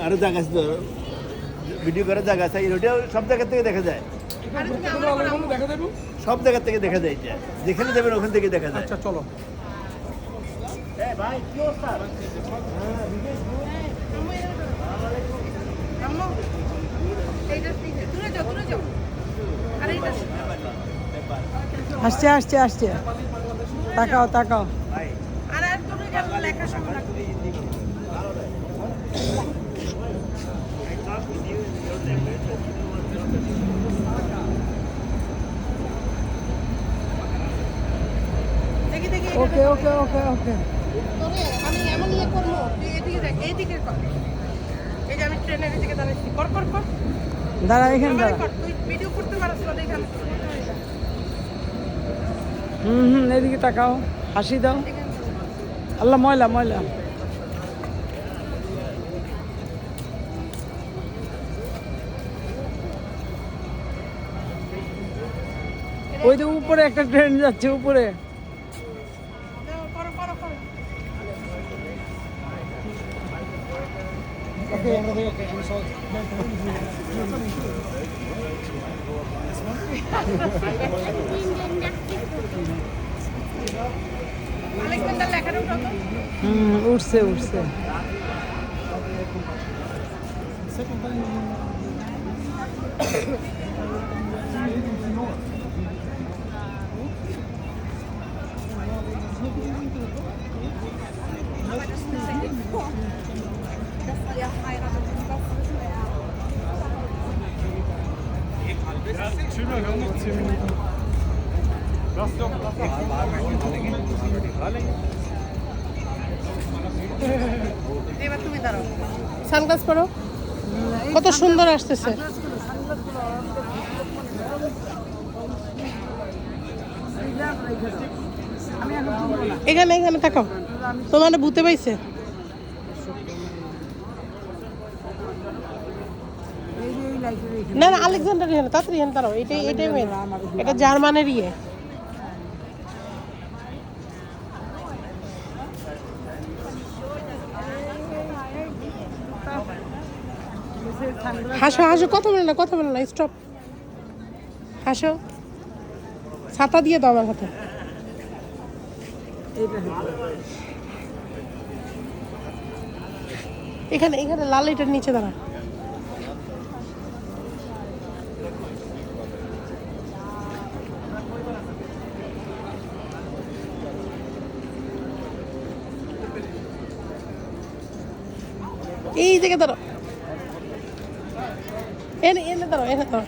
আরো জায়গা আছে, ভিডিও করার জায়গা আছে, এটাও সব জায়গা থেকে দেখা যায়, সব জায়গা থেকে দেখা যায়, এটা যেখানে যাবেন ওখান থেকে দেখা যায়। আচ্ছা চলো। ভাই কি অবস্থা? আসছে আসছে আসছে, তাকাও তাকাও। ওকে ওকে ওকে ওকে। আমি এমন ইয়ে করবো, এদিকে দেখ, এইদিকে কর। এই যে আমি ট্রেনের দিকে দাঁড়াচ্ছি, কর কর কর। দাঁড়া এখানে দাঁড়া। তুই ভিডিও করতে পারছ না, এখানে এদিকে তাকাও, হাসি দাও। আল্লাহ ময়লা ময়লা। ওই যে উপরে একটা ট্রেন যাচ্ছে উপরে। করো করো করো। আলেকজান্ডার লেখাটা উঠাও তো। উঠছে উঠছে। এবার তুমি দাঁড়াও, সানগ্লাস পরো, কত সুন্দর আসতেছে। এখানে এখানে তাকাও, তোমার ভূতে পাইছে। না না, আলেকজান্ডার এখানে, তাড়াতাড়ি এখানে দাঁড়াও, এটাই এটাই মেন, এটা জার্মানের ইয়ে। হাসো হাসো, কথা বলে না, কথা বলে না, স্টপ। হাসো, ছাতা দিয়ে দাও আমার হাতে। এখানে এখানে লাল এটার নিচে দাঁড়া। এই দিকে দাঁড়াও, এনে এনে দাঁড়াও, এনে দাঁড়াও।